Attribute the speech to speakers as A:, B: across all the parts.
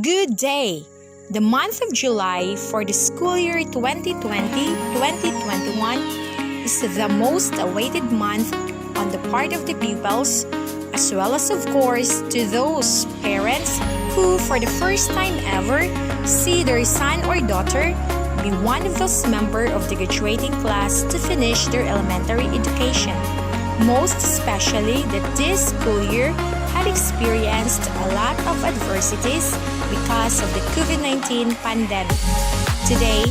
A: Good day! The month of July for the school year 2020-2021 is the most awaited month on the part of the pupils, as well as of course to those parents who for the first time ever see their son or daughter be one of those members of the graduating class to finish their elementary education. Most especially that this school year had experienced a lot of adversities because of the COVID-19 pandemic. Today,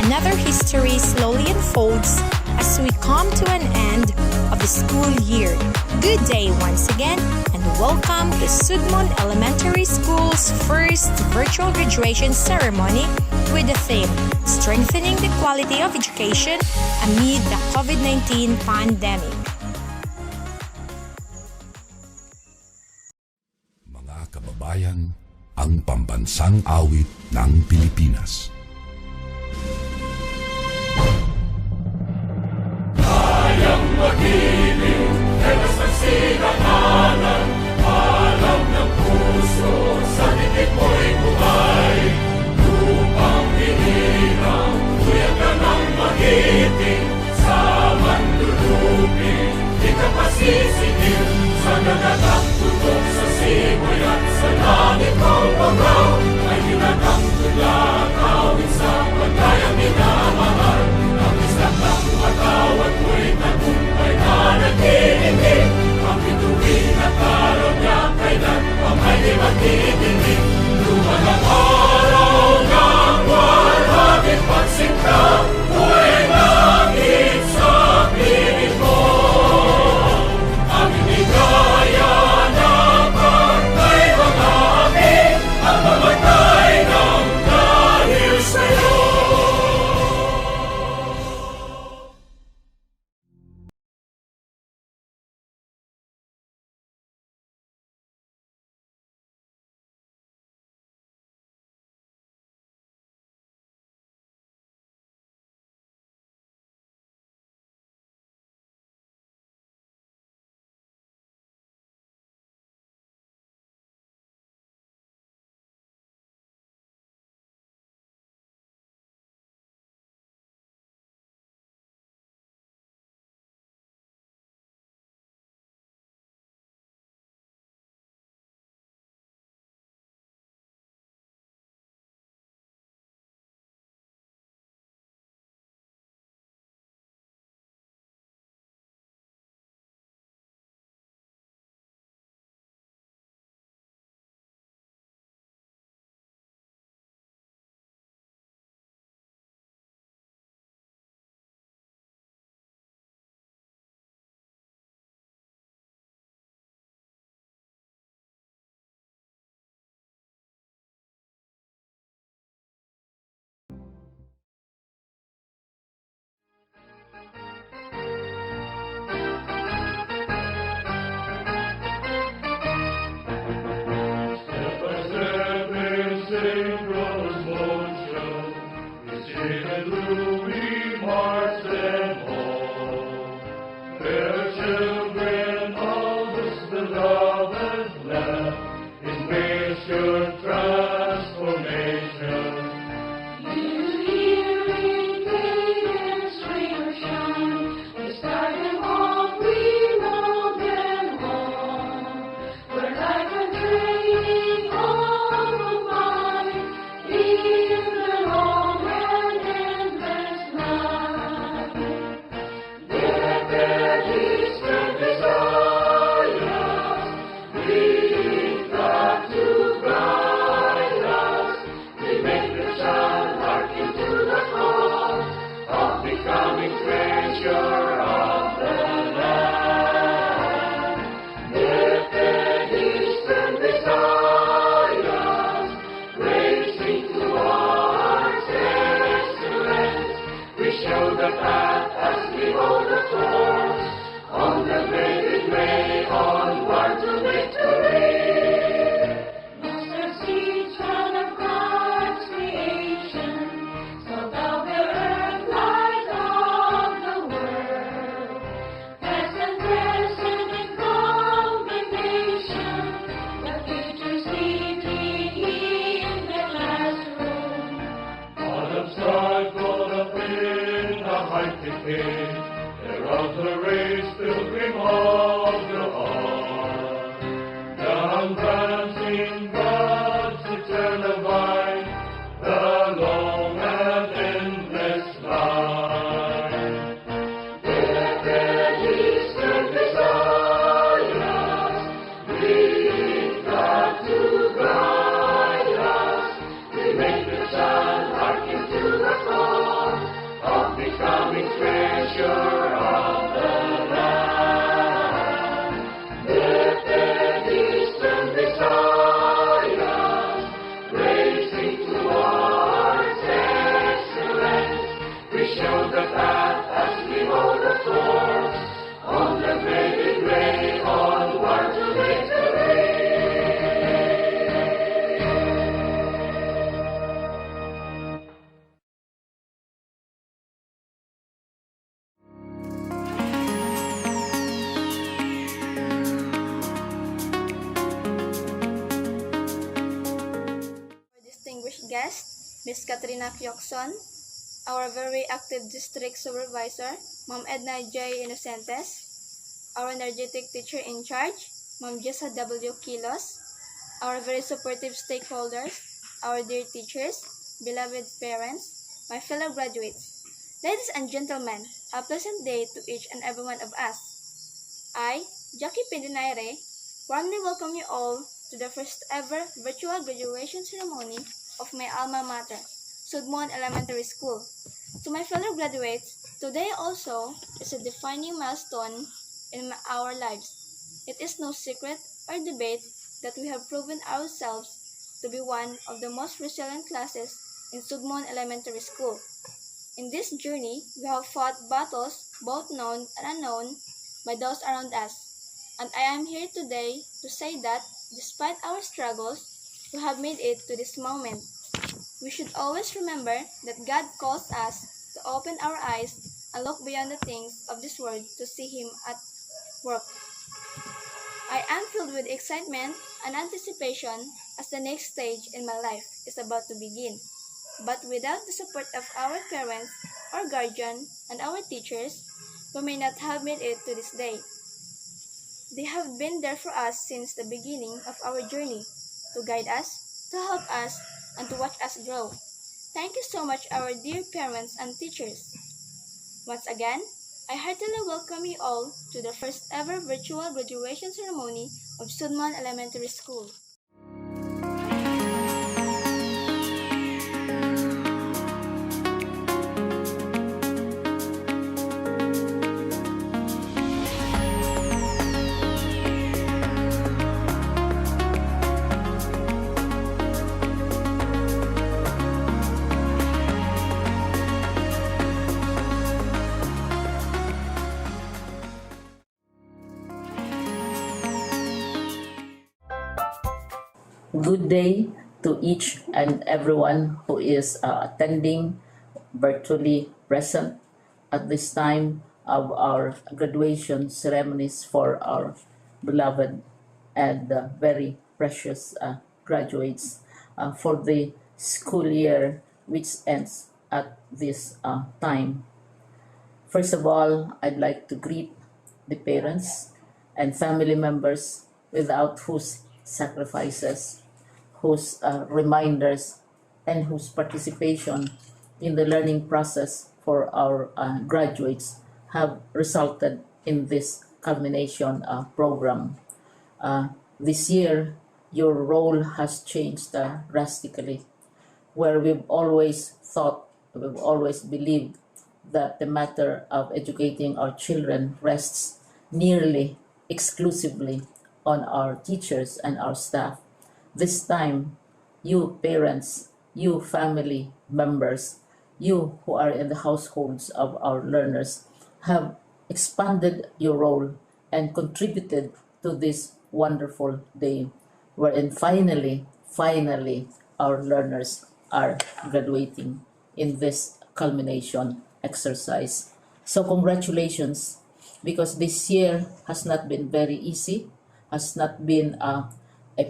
A: another history slowly unfolds as we come to an end of the school year. Good day once again and welcome to Sudmon Elementary School's first virtual graduation ceremony with the theme, Strengthening the Quality of Education Amid the COVID-19 Pandemic.
B: Kababayan, ang pambansang awit ng Pilipinas.
C: Kayang magiliw, helas ang sinakalan, alam ng puso, sa dikit mo'y buhay. Lupang hinirang, tuyag ka ng magiting, sa manlulupin, di ka pasisingil, sa nagatang tutok sa simoy at sa langit mong pagaw, ay hinatang tula, kawin sa pagkayang minamahal. Ang isang ng matawad mo'y tagumpay na nag-iindig, ang bituin at araw niya kailan pang ay di magtitingin. Luman ang araw ng walhagit pagsinta, buhay langit sa piling mo. Ang hindi kaya na pagkay mga aking, ang mamatay ng dahil sa'yo. mighty King, herald the race, pilgrim of the heart. Young branch in God's eternal vine, the long and endless line. Blessed Eastern Messiah, bring God to guide us. We make the child hearken to the call of becoming treasure of the land. Blessed Eastern Messiah, raising towards excellence, we show the path as we hold the course on the faded way onward to victory.
D: Distinguished guest, Ms. Katrina Kyokson, our very active district supervisor, Ma'am Edna J. Inocentes, our energetic teacher in charge, Ma'am Jessa W. Kilos, our very supportive stakeholders, our dear teachers, beloved parents, my fellow graduates. Ladies and gentlemen, a pleasant day to each and every one of us. I, Jackie Pedinaire, warmly welcome you all to the first ever virtual graduation ceremony of my alma mater, Sudmon Elementary School. To my fellow graduates, today also is a defining milestone in our lives. It is no secret or debate that we have proven ourselves to be one of the most resilient classes in Sudmon Elementary School. In this journey, we have fought battles both known and unknown by those around us. And I am here today to say that despite our struggles, we have made it to this moment. We should always remember that God calls us to open our eyes and look beyond the things of this world to see Him at work. I am filled with excitement and anticipation as the next stage in my life is about to begin. But without the support of our parents, our guardian, and our teachers, we may not have made it to this day. They have been there for us since the beginning of our journey, to guide us, to help us, and to watch us grow. Thank you so much, our dear parents and teachers. Once again, I heartily welcome you all to the first ever virtual graduation ceremony of Sudmon Elementary School.
E: Good day to each and everyone who is attending virtually present at this time of our graduation ceremonies for our beloved and very precious graduates for the school year which ends at this time. First of all, I'd like to greet the parents and family members without whose sacrifices, whose reminders, and whose participation in the learning process for our graduates have resulted in this culmination program. This year, your role has changed drastically, where we've always thought, we've always believed that the matter of educating our children rests nearly exclusively on our teachers and our staff. This time, you parents, you family members, you who are in the households of our learners have expanded your role and contributed to this wonderful day wherein finally our learners are graduating in this culmination exercise. So congratulations, because this year has not been very easy, has not been a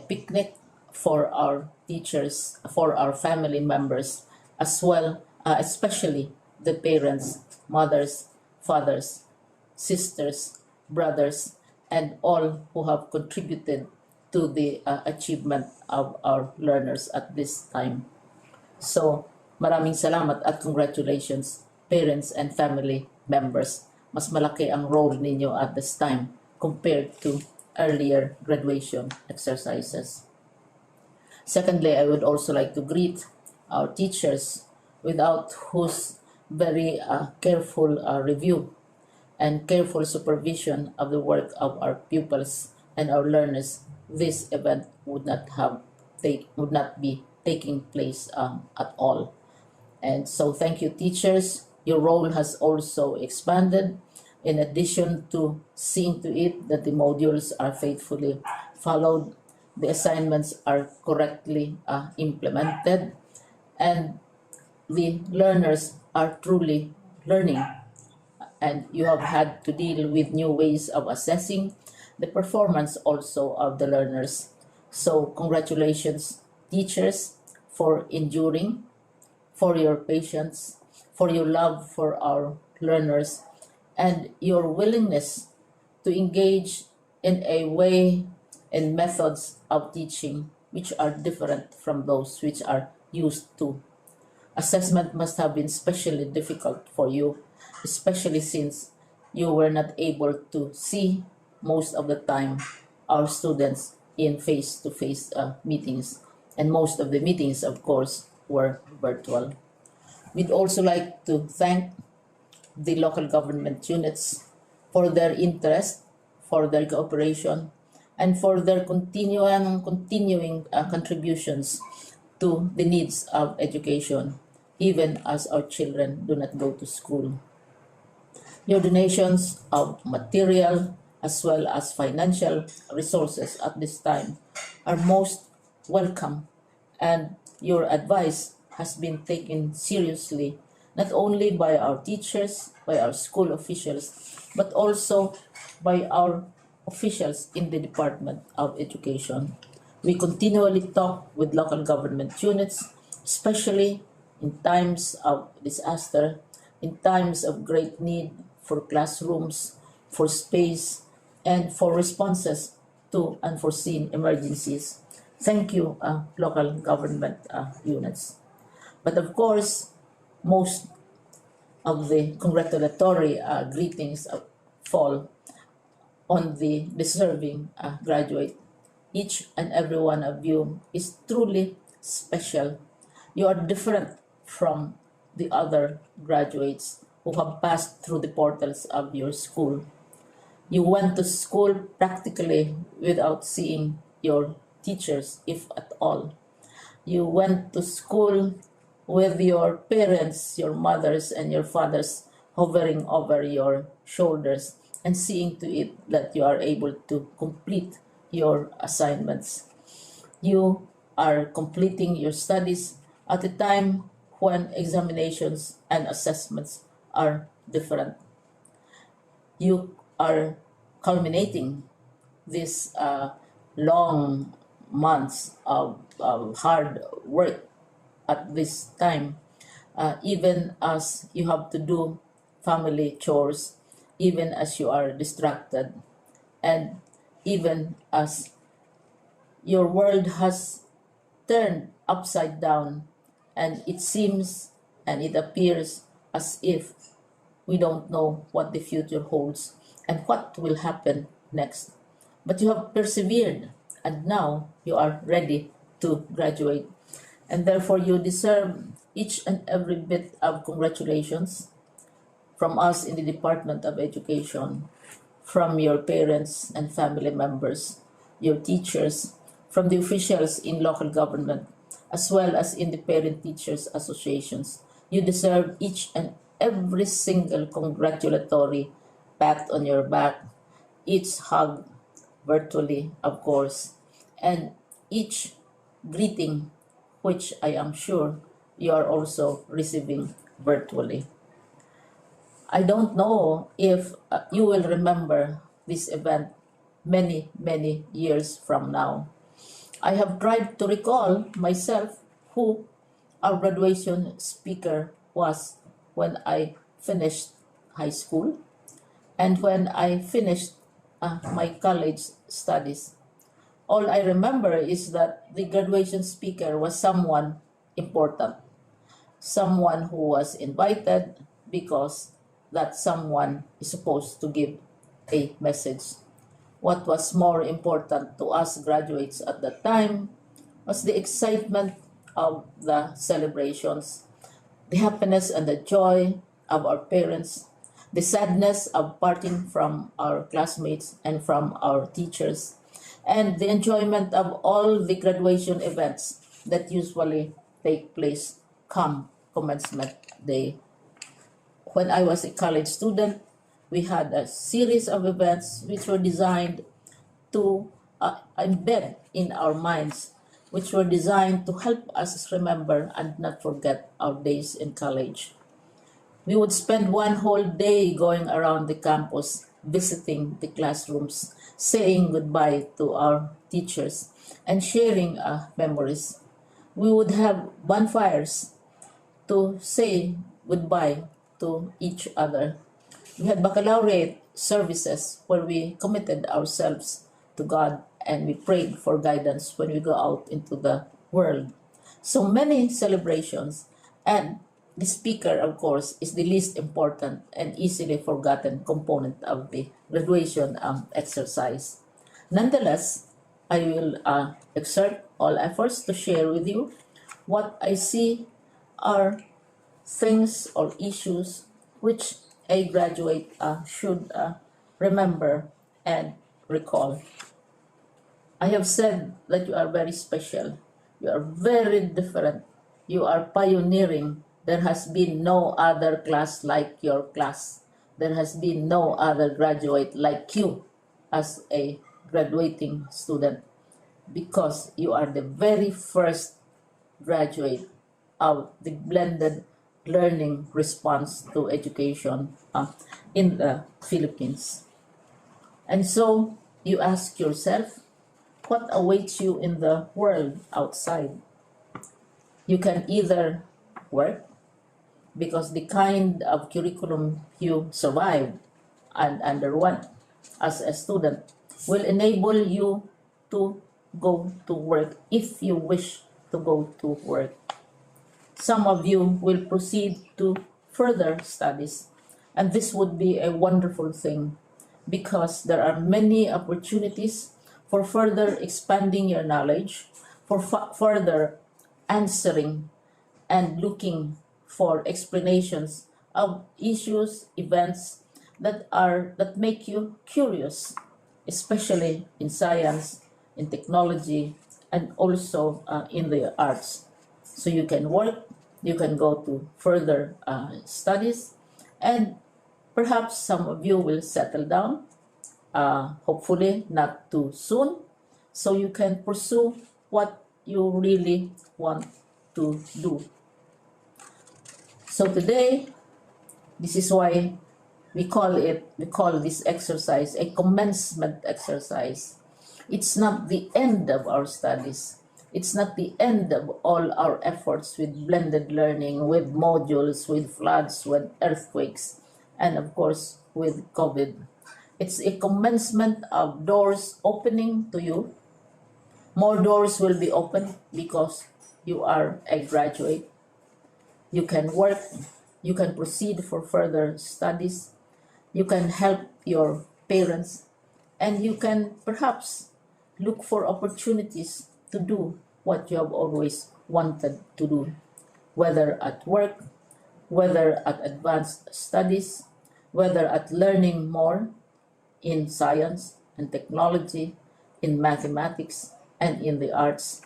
E: picnic for our teachers, for our family members, as well, especially the parents, mothers, fathers, sisters, brothers, and all who have contributed to the achievement of our learners at this time. So, maraming salamat at congratulations, parents and family members. Mas malaki ang role ninyo at this time compared to earlier graduation exercises. Secondly, I would also like to greet our teachers, without whose very careful review and careful supervision of the work of our pupils and our learners, this event would not be taking place at all. And so thank you, teachers. Your role has also expanded. In addition to seeing to it that the modules are faithfully followed, the assignments are correctly implemented, and the learners are truly learning. And you have had to deal with new ways of assessing the performance also of the learners. So congratulations, teachers, for enduring, for your patience, for your love for our learners, and your willingness to engage in a way and methods of teaching which are different from those which are used to. Assessment must have been especially difficult for you, especially since you were not able to see most of the time our students in face-to-face meetings, and most of the meetings, of course, were virtual. We'd also like to thank the local government units for their interest, for their cooperation, and for their continuing contributions to the needs of education, even as our children do not go to school. Your donations of material as well as financial resources at this time are most welcome, and your advice has been taken seriously not only by our teachers, by our school officials, but also by our officials in the Department of Education. We continually talk with local government units, especially in times of disaster, in times of great need for classrooms, for space, and for responses to unforeseen emergencies. Thank you, local government units. But of course, most of the congratulatory greetings fall on the deserving graduate. Each and every one of you is truly special. You are different from the other graduates who have passed through the portals of your school. You went to school practically without seeing your teachers, if at all. You went to school with your parents, your mothers, and your fathers hovering over your shoulders and seeing to it that you are able to complete your assignments. You are completing your studies at a time when examinations and assessments are different. You are culminating these long months of hard work at this time, even as you have to do family chores, even as you are distracted, and even as your world has turned upside down, and it seems and it appears as if we don't know what the future holds and what will happen next. But you have persevered, and now you are ready to graduate. And therefore, you deserve each and every bit of congratulations from us in the Department of Education, from your parents and family members, your teachers, from the officials in local government, as well as in the parent teachers associations. You deserve each and every single congratulatory pat on your back, each hug, virtually, of course, and each greeting, which I am sure you are also receiving virtually. I don't know if you will remember this event many, many years from now. I have tried to recall myself who our graduation speaker was when I finished high school and when I finished my college studies. All I remember is that the graduation speaker was someone important, someone who was invited because that someone is supposed to give a message. What was more important to us graduates at that time was the excitement of the celebrations, the happiness and the joy of our parents, the sadness of parting from our classmates and from our teachers, and the enjoyment of all the graduation events that usually take place come commencement day. When I was a college student, we had a series of events which were designed to embed in our minds, which were designed to help us remember and not forget our days in college. We would spend one whole day going around the campus, visiting the classrooms, saying goodbye to our teachers, and sharing memories. We would have bonfires to say goodbye to each other. We had baccalaureate services where we committed ourselves to God and we prayed for guidance when we go out into the world. So many celebrations, and the speaker, of course, is the least important and easily forgotten component of the graduation exercise. Nonetheless, I will exert all efforts to share with you what I see are things or issues which a graduate should remember and recall. I have said that you are very special. You are very different. You are pioneering. There has been no other class like your class. There has been no other graduate like you as a graduating student because you are the very first graduate of the blended learning response to education in the Philippines. And so you ask yourself, what awaits you in the world outside? You can either work because the kind of curriculum you survived and underwent as a student will enable you to go to work if you wish to go to work. Some of you will proceed to further studies, and this would be a wonderful thing because there are many opportunities for further expanding your knowledge, for further answering and looking for explanations of issues, events that make you curious, especially in science, in technology, and also in the arts. So you can work, you can go to further studies, and perhaps some of you will settle down, hopefully not too soon, so you can pursue what you really want to do. So today, this is why we call this exercise a commencement exercise. It's not the end of our studies. It's not the end of all our efforts with blended learning, with modules, with floods, with earthquakes, and of course with COVID. It's a commencement of doors opening to you. More doors will be opened because you are a graduate. You can work, you can proceed for further studies, you can help your parents, and you can perhaps look for opportunities to do what you have always wanted to do, whether at work, whether at advanced studies, whether at learning more in science and technology, in mathematics, and in the arts.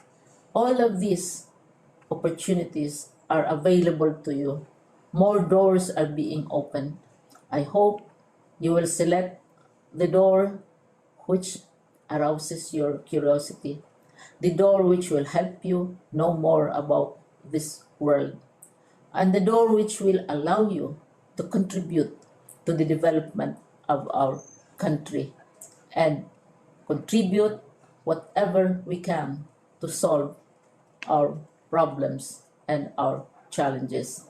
E: All of these opportunities are available to you. More doors are being opened. I hope you will select the door which arouses your curiosity, the door which will help you know more about this world, and the door which will allow you to contribute to the development of our country and contribute whatever we can to solve our problems and our challenges.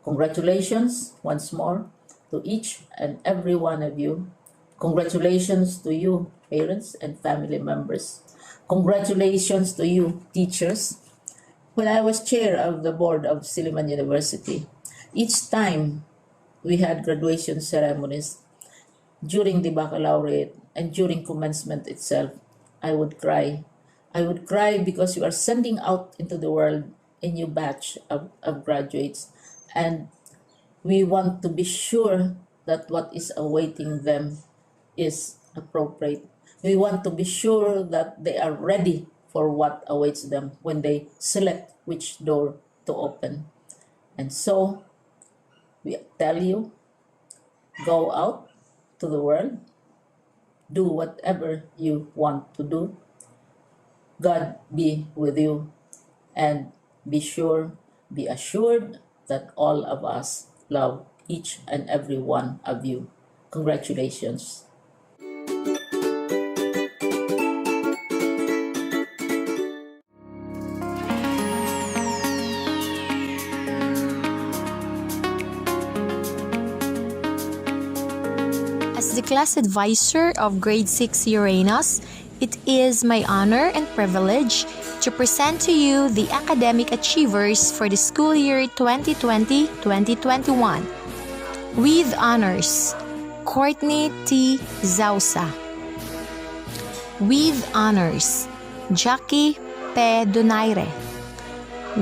E: Congratulations once more to each and every one of you. Congratulations to you, parents and family members. Congratulations to you, teachers. When I was chair of the board of Sudmon University, each time we had graduation ceremonies, during the baccalaureate and during commencement itself, I would cry. I would cry because you are sending out into the world a new batch of graduates, and we want to be sure that what is awaiting them is appropriate. We want to be sure that they are ready for what awaits them when they select which door to open. And so, we tell you, go out to the world, do whatever you want to do. God be with you, and be assured that all of us love each and every one of you. Congratulations.
A: As the class advisor of Grade 6 Uranus, it is my honor and privilege to present to you the academic achievers for the school year 2020-2021. With honors, Courtney T. Zausa. With honors, Jackie P. Donaire.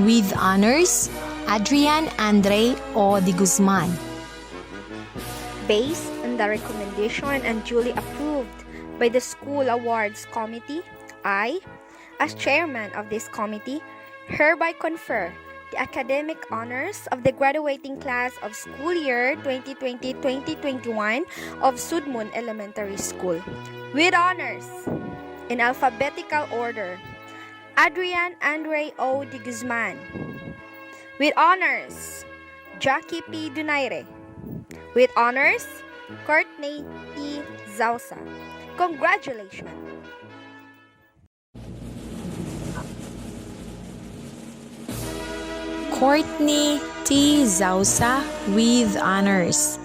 A: With honors, Adrian Andre O. de Guzman.
F: Based on the recommendation and duly approved by the School Awards Committee, I, as chairman of this committee, hereby confer the academic honors of the graduating class of school year 2020-2021 of Sudmon Elementary School. With honors, in alphabetical order, Adrian Andre O. de Guzman. With honors, Jackie P. Donaire. With honors, Courtney T. Zausa. Congratulations!
A: Courtney T. Zausa with honors.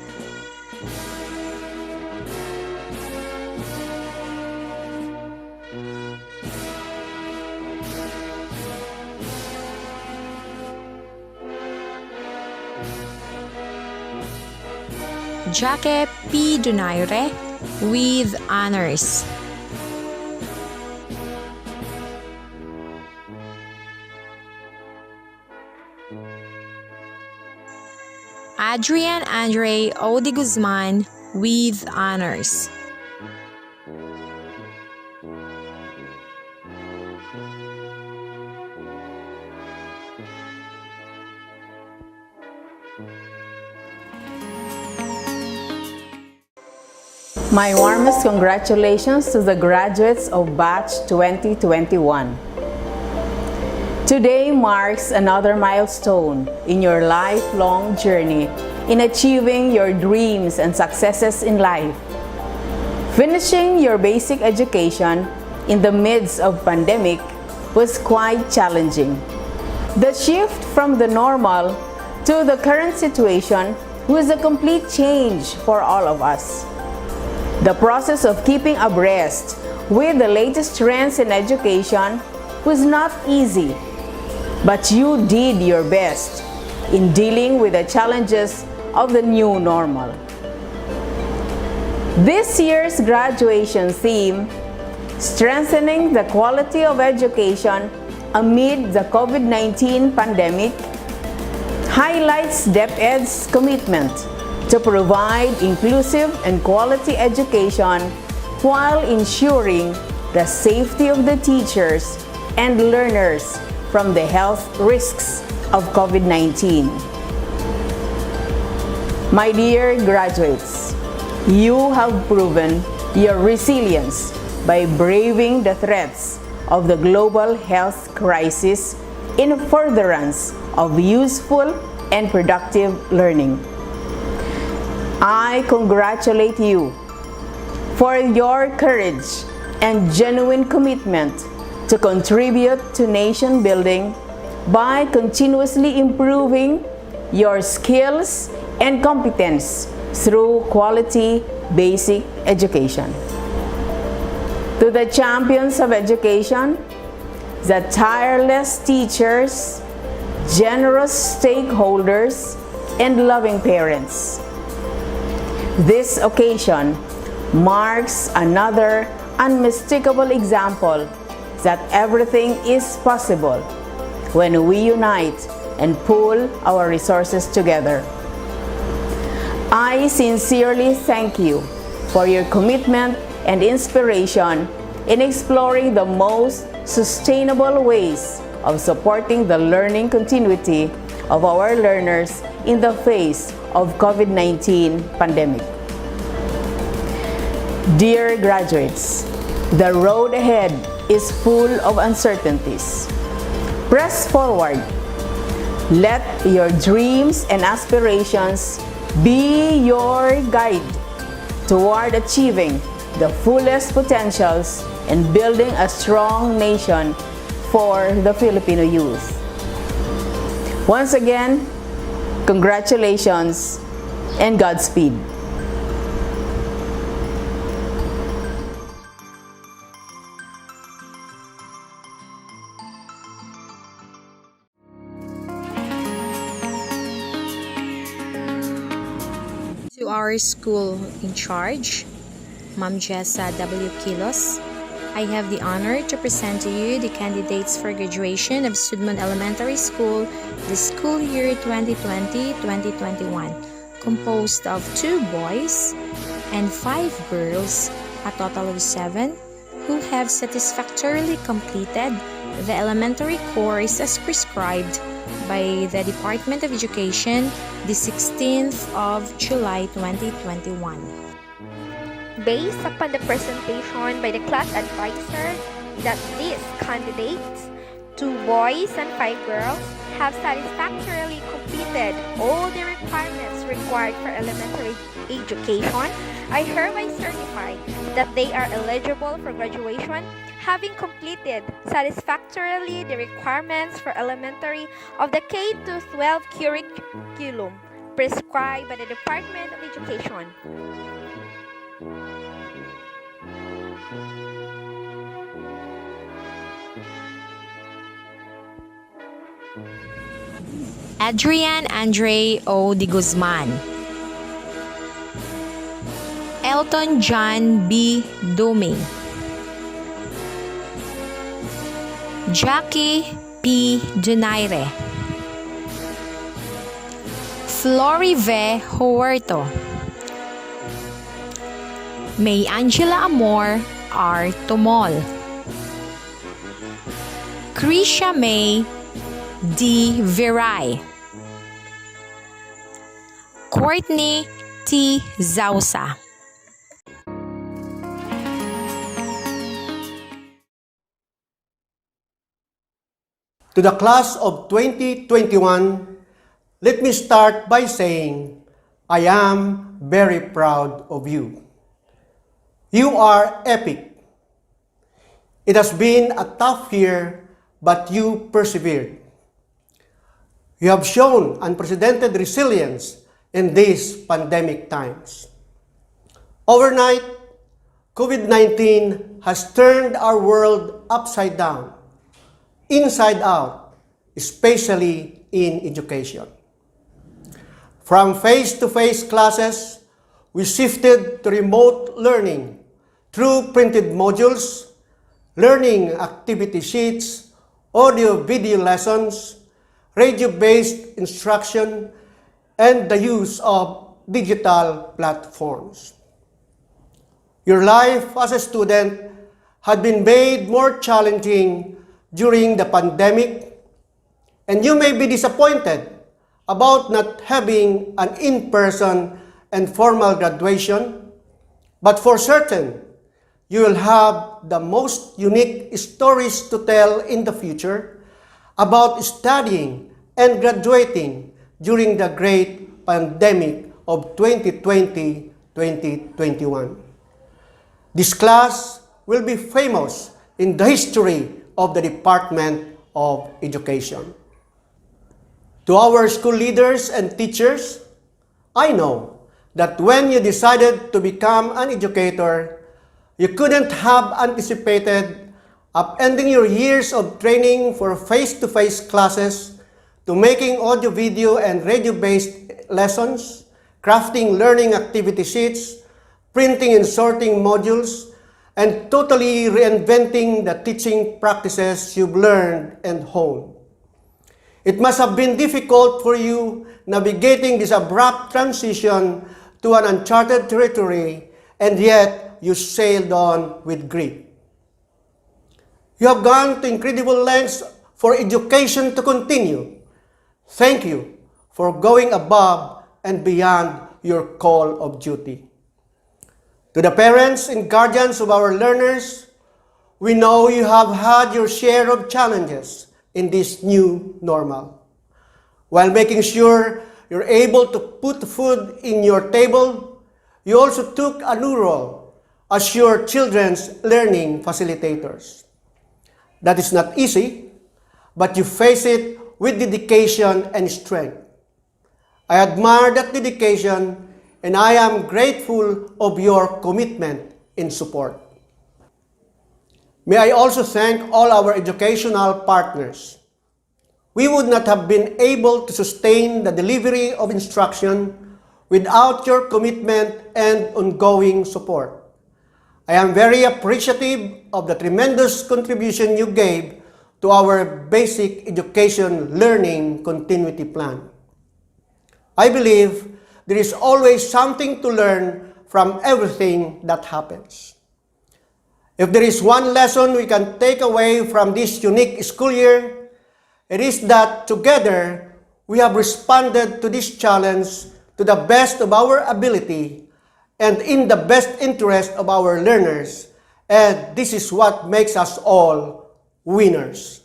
A: Jackie P. Donaire with honors. Adrian Andre O. de Guzman with honors.
G: My warmest congratulations to the graduates of Batch 2021. Today marks another milestone in your lifelong journey in achieving your dreams and successes in life. Finishing your basic education in the midst of pandemic was quite challenging. The shift from the normal to the current situation was a complete change for all of us. The process of keeping abreast with the latest trends in education was not easy, but you did your best in dealing with the challenges of the new normal. This year's graduation theme, Strengthening the Quality of Education Amid the COVID-19 Pandemic, highlights DepEd's commitment to provide inclusive and quality education while ensuring the safety of the teachers and learners from the health risks of COVID-19. My dear graduates, you have proven your resilience by braving the threats of the global health crisis in furtherance of useful and productive learning. I congratulate you for your courage and genuine commitment to contribute to nation building by continuously improving your skills and competence through quality basic education. To the champions of education, the tireless teachers, generous stakeholders, and loving parents, this occasion marks another unmistakable example that everything is possible when we unite and pool our resources together. I sincerely thank you for your commitment and inspiration in exploring the most sustainable ways of supporting the learning continuity of our learners in the face of COVID-19 pandemic. Dear graduates, the road ahead is full of uncertainties. Press forward. Let your dreams and aspirations be your guide toward achieving the fullest potentials and building a strong nation for the Filipino youth. Once again, congratulations and Godspeed.
A: To our school in charge, Ma'am Jessa W. Kilos, I have the honor to present to you the candidates for graduation of Sudmon Elementary School this school year 2020-2021, composed of 2 boys and 5 girls, a total of 7, who have satisfactorily completed the elementary course as prescribed by the Department of Education the 16th of July 2021.
F: Based upon the presentation by the class advisor that these candidates, 2 boys and 5 girls, have satisfactorily completed all the requirements required for elementary education, I hereby certify that they are eligible for graduation, having completed satisfactorily the requirements for elementary of the K-12 curriculum prescribed by the Department of Education.
A: Adrian Andre O. de Guzman, Elton John B. Duming, Jackie P. Donaire, Florive Huerto, May Angela Amor R. Tomol, Krisha May D. Viray, Courtney T. Zausa.
H: To the class of 2021, let me start by saying I am very proud of you. You are epic. It has been a tough year, but you persevered. You have shown unprecedented resilience in these pandemic times. Overnight, COVID-19 has turned our world upside down, inside out, especially in education. From face-to-face classes, we shifted to remote learning through printed modules, learning activity sheets, audio-video lessons, radio-based instruction, and the use of digital platforms. Your life as a student had been made more challenging during the pandemic, and you may be disappointed about not having an in-person and formal graduation, but for certain, you will have the most unique stories to tell in the future about studying and graduating during the great pandemic of 2020-2021. This class will be famous in the history of the Department of Education. To our school leaders and teachers, I know that when you decided to become an educator, you couldn't have anticipated upending your years of training for face-to-face classes to making audio, video, and radio-based lessons, crafting learning activity sheets, printing and sorting modules, and totally reinventing the teaching practices you've learned and honed. It must have been difficult for you navigating this abrupt transition to an uncharted territory, and yet you sailed on with grit. You have gone to incredible lengths for education to continue. Thank you for going above and beyond your call of duty. To the parents and guardians of our learners, we know you have had your share of challenges in this new normal. While making sure you're able to put food in your table, you also took a new role as your children's learning facilitators. That is not easy, but you face it with dedication and strength. I admire that dedication, and I am grateful of your commitment and support. May I also thank all our educational partners. We would not have been able to sustain the delivery of instruction without your commitment and ongoing support. I am very appreciative of the tremendous contribution you gave to our basic education learning continuity plan. I believe there is always something to learn from everything that happens. If there is one lesson we can take away from this unique school year, it is that together we have responded to this challenge to the best of our ability and in the best interest of our learners, and this is what makes us all winners.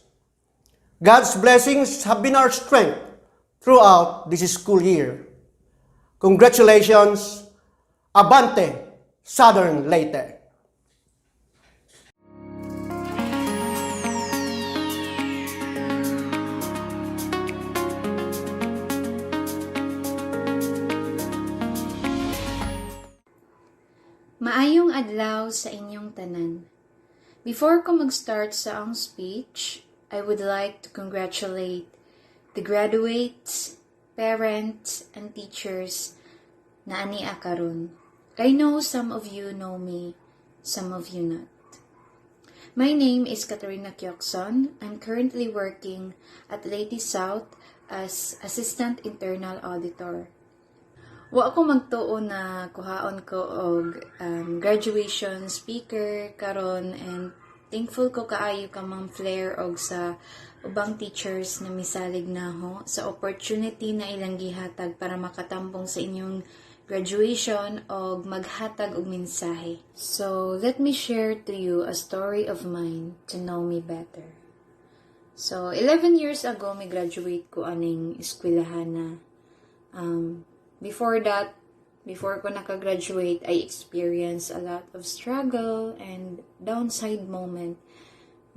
H: God's blessings have been our strength throughout this school year. Congratulations, Abante, Southern Leyte.
I: Maayong adlaw sa inyong tanan. Before ko mag-start sa ang speech, I would like to congratulate the graduates, parents, and teachers na ania karon. I know some of you know me, some of you not. My name is Katrina Kyokson. I'm currently working at Leyte South as Assistant Internal Auditor. Wa ako magtuo na kuhaon ko og graduation speaker karon, and thankful ko kaayo ka Ma'am Flair og sa ubang teachers na misalig naho sa opportunity na ilang gihatag para makatambong sa inyong graduation og maghatag og mensahe. So, let me share to you a story of mine to know me better. So, 11 years ago, may graduate ko aning eskwelahan na. Before that, before ko nakagraduate, I experienced a lot of struggle and downside moment,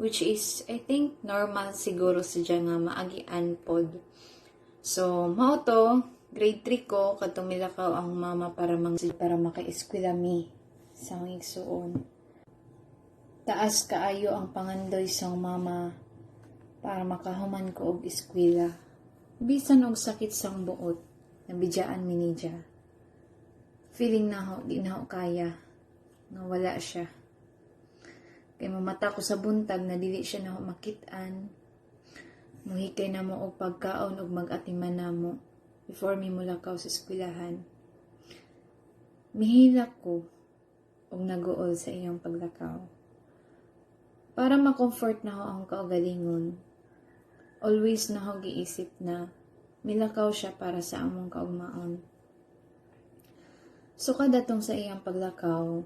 I: which is, I think, normal siguro sadya nga maagian pod. So, mao to, grade 3 ko, katumilakaw ang mama para maka-eskwela mi sa igsuon. Taas kaayo ang pangandoy sa mama para makahuman ko og eskwela. Bisan og sakit sang buot, nabidyaan mi niya. Feeling na ho, di na ho kaya. Nga wala siya. Kay mamata ko sa buntag na dili siya na ho makitaan. Muhikay na mo og pagkaon og mag-atiman na mo before mi mulakaw sa eskwelahan. Mihilak ko og naguol sa iyong paglakaw. Para ma-comfort na ho ang kaugalingon, always na ho giisip na milakaw siya para sa among kaugmaon. So kada tong sa iyang paglakaw,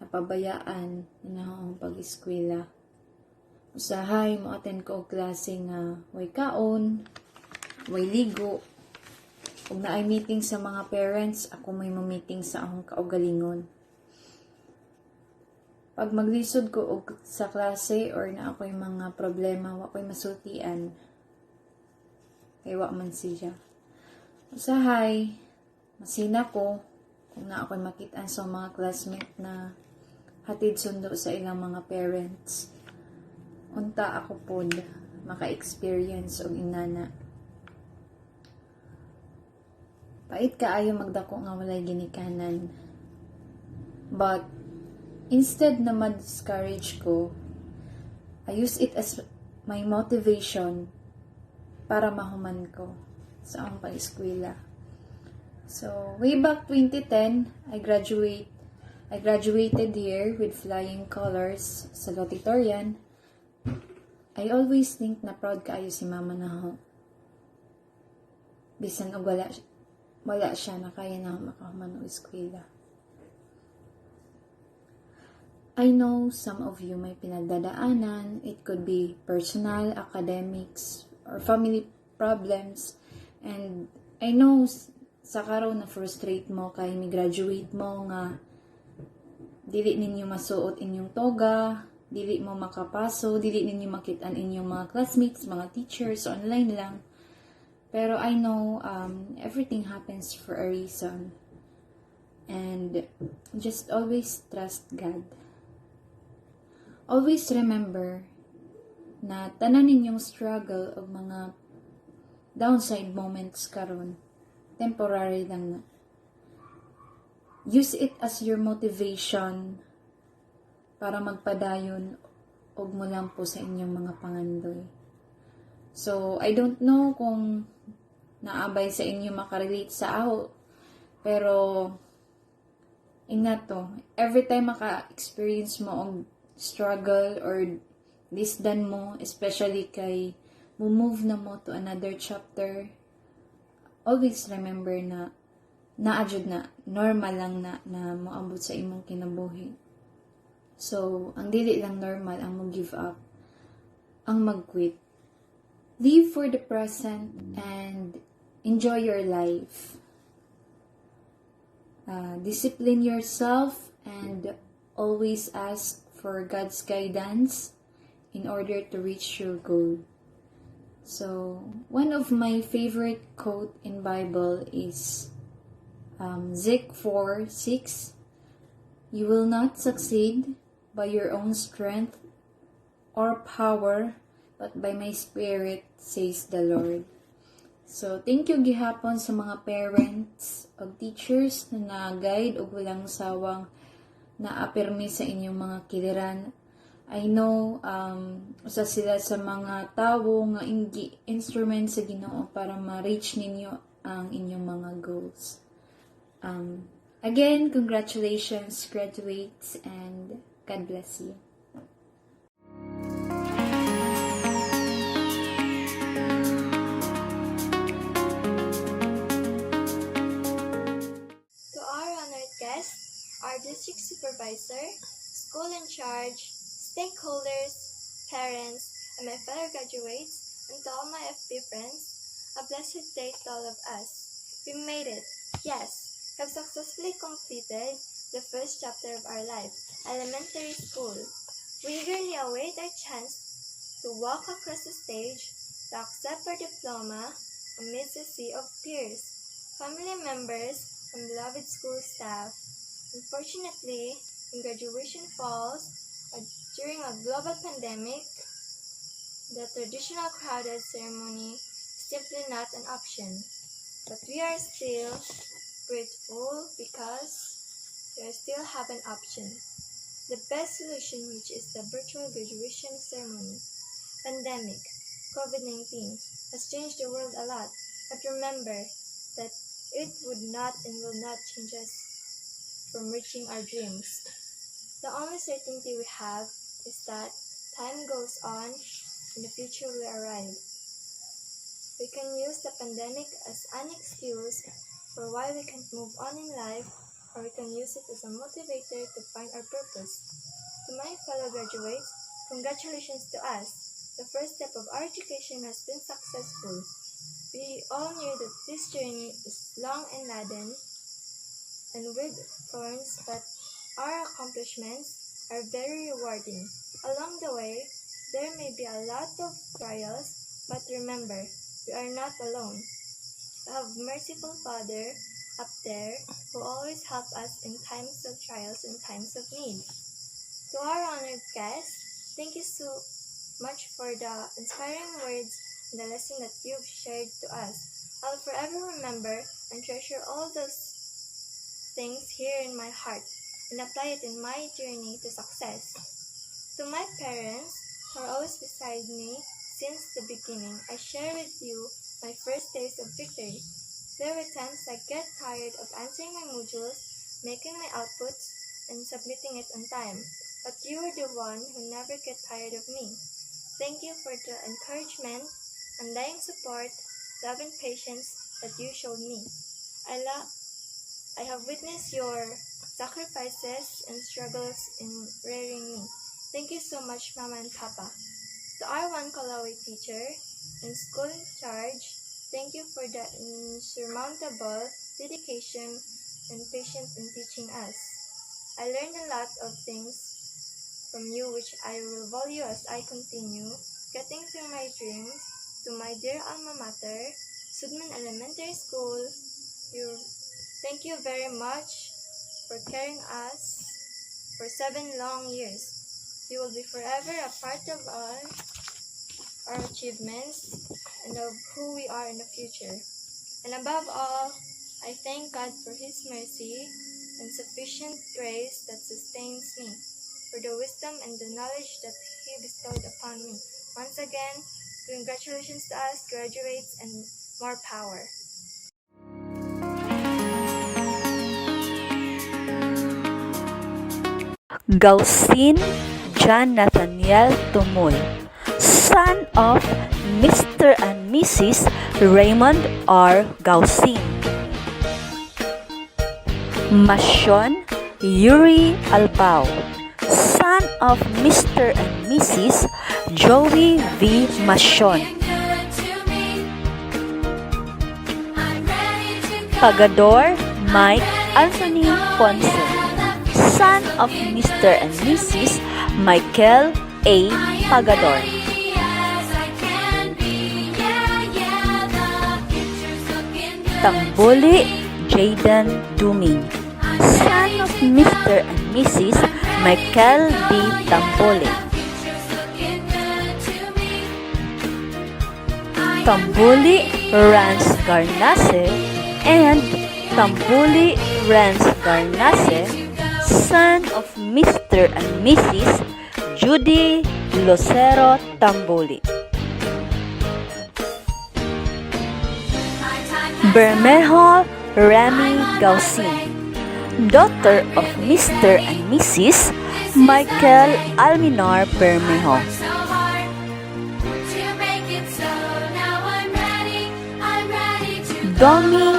I: napabayaan na ang pag-eskwela. Usahay mo attend ko og klase nga way kaon, way ligo, ug naay meeting sa mga parents, ako may meeting sa akong kaugalingon. Pag maglisod ko og sa klase or na ako'y mga problema, wa ko'y masultian, kay wa man siya. Usahay, masina ko kung na ako'y makitaan sa mga classmate na hatid sundo sa ilang mga parents. Unta ako pod maka-experience og inana. Pait kaayo magdako nga walay ginikanan. But instead na ma-discourage ko, I use it as my motivation para mahuman ko sa akong pag-eskwela. So, way back 2010, I graduated here with flying colors sa Lotitorian. I always think na proud kaayo si mama na ho. Bisan og wala siya na kaya na makahuman og eskwela. I know some of you may pinagdadaanan. It could be personal, academics, or family problems. And I know sa karon na frustrate mo kay mi-graduate mo nga dili ninyo masuot inyong toga, dili mo makapaso, dili ninyo makitaan inyong mga classmates, mga teachers, online lang. Pero I know everything happens for a reason. And just always trust God. Always remember na tanan ninyong struggle o mga downside moments karon temporary lang na. Use it as your motivation para magpadayon og mo lang po sa inyong mga pangandoy. So, I don't know kung naabay sa inyo makarelate sa ako, pero ingna to, every time maka-experience mo og struggle or lisdan mo, especially kay move na mo to another chapter, always remember na naadjud na normal lang na moabot sa imong kinabuhi. So, ang dili lang normal ang mo give up, ang mag-quit. Live for the present and enjoy your life. Discipline yourself and always ask for God's guidance in order to reach your goal. So, one of my favorite quote in Bible is Zech 4:6. You will not succeed by your own strength or power, but by my spirit, says the Lord. So, thank you gihapon sa mga parents o teachers na na-guide o walang sawang na-apirmi sa inyong mga kiliran. I know, usa sila sa mga tawo nga instrument sa Ginoo para ma-reach ninyo ang inyong mga goals. Again, congratulations, graduates, and God bless you.
D: To our honored guests, our district supervisor, school in charge, stakeholders, parents, and my fellow graduates, and to all my FP friends, a blessed day to all of us. We made it. Yes, have successfully completed the first chapter of our life, elementary school. We eagerly await our chance to walk across the stage to accept our diploma amidst a sea of peers, family members, and beloved school staff. Unfortunately, when graduation falls during a global pandemic, the traditional crowded ceremony is simply not an option. But we are still grateful because we still have an option. The best solution, which is the virtual graduation ceremony. Pandemic, COVID-19, has changed the world a lot, but remember that it would not and will not change us from reaching our dreams. The only certainty we have is that time goes on and the future will arrive. We can use the pandemic as an excuse for why we can't move on in life, or we can use it as a motivator to find our purpose. To my fellow graduates, congratulations to us. The first step of our education has been successful. We all knew that this journey is long and laden and with thorns, but our accomplishments are very rewarding. Along the way, there may be a lot of trials, but remember, we are not alone. We have merciful Father up there who always help us in times of trials and times of need. To our honored guests, thank you so much for the inspiring words and the lesson that you've shared to us. I'll forever remember and treasure all those things here in my heart and apply it in my journey to success. To my parents, who are always beside me since the beginning, I share with you my first days of victory. There were times I get tired of answering my modules, making my outputs, and submitting it on time. But you are the one who never get tired of me. Thank you for the encouragement, undying support, love and patience that you showed me. I have witnessed your sacrifices and struggles in rearing me. Thank you so much, Mama and Papa. To our one Kalawi teacher and school in charge, thank you for the insurmountable dedication and patience in teaching us. I learned a lot of things from you which I will value as I continue getting through my dreams. To my dear alma mater, Sudmon Elementary School, thank you very much for carrying us for 7 long years. You will be forever a part of our achievements and of who we are in the future. And above all, I thank God for His mercy and sufficient grace that sustains me, for the wisdom and the knowledge that He bestowed upon me. Once again, congratulations to us, graduates, and more power.
J: Gausin John Nathaniel Tumoy, son of Mr. and Mrs. Raymond R. Gausin. Masyon Yuri Albao, son of Mr. and Mrs. Joey V. Masyon. Pagador Mike Anthony Ponce, son of Mr. and Mrs. Michael A. Pagador. Tambuli Jaden Duming, son of Mr. and Mrs. Michael D. Tambuli. Tambuli Rance Garnase and Tambuli Rance Garnase, son of Mr. and Mrs. Judy Lucero Tambuli. Bermejo Remy Gausin, daughter of Mr. and Mrs. Michael Alminar Bermejo. Domi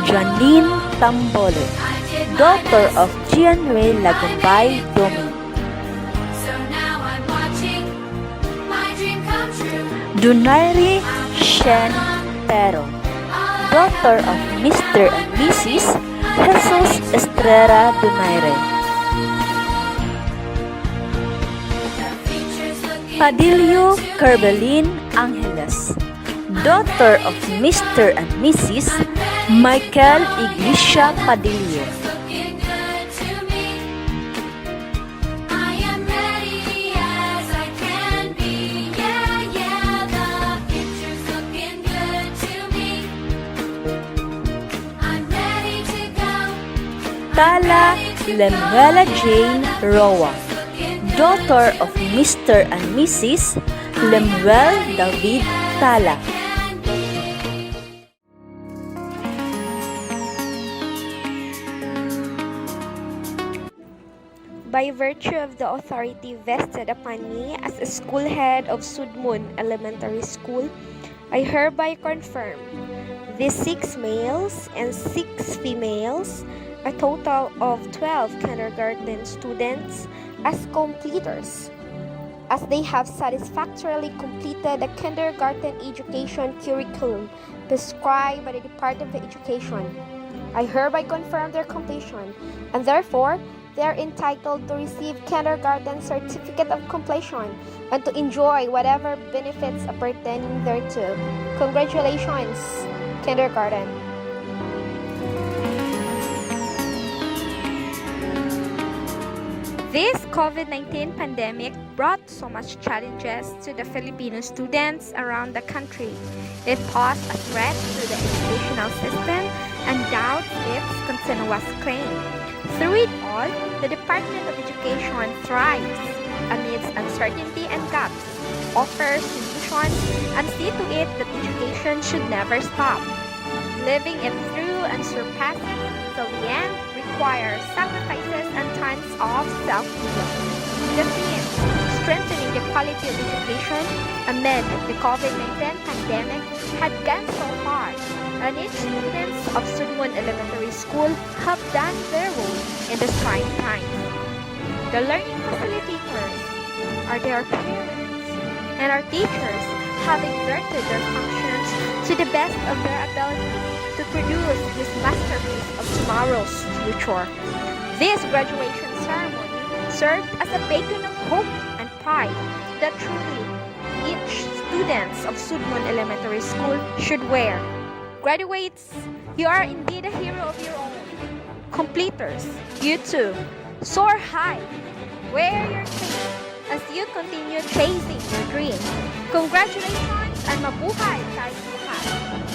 J: Janine Tambole, daughter of Gian Ray Lagumbay Domi. Dunairi Shen Pero, daughter of Mr. and Mrs. Jesus Estrella Dunaire. Padillo Kerbelin Angeles, daughter of Mr. and Mrs. Michael Iglesia Padillo. Tala Lemuela Jane Roa, daughter of Mr. and Mrs. Lemuel David Tala.
F: By virtue of the authority vested upon me as a school head of Sudmon Elementary School, I hereby confirm these 6 males and 6 females, a total of 12 kindergarten students, as completers, as they have satisfactorily completed the kindergarten education curriculum prescribed by the Department of Education. I hereby confirm their completion, and therefore, they're entitled to receive kindergarten certificate of completion and to enjoy whatever benefits pertaining thereto. Congratulations, kindergarten! This COVID-19 pandemic brought so much challenges to the Filipino students around the country. It posed a threat to the educational system and doubts its continuous claim. Through it all, the Department of Education thrives amidst uncertainty and gaps, offers solutions, and see to it that education should never stop. Living it through and surpassing it till the end requires sacrifices and times of self-will. The theme, strengthening the quality of education amid the COVID-19 pandemic, had gone so far, and each students of Sudmon Elementary School have done their role in this trying times. The learning facilitators are their parents, and our teachers have exerted their functions to the best of their ability to produce this masterpiece of tomorrow's future. This graduation ceremony served as a beacon of hope and pride that truly each students of Sudmon Elementary School should wear. Graduates, you are indeed a hero of your own. Completers, you too, soar high, wear your cape as you continue chasing your dream. Congratulations and mabuhay tayong lahat!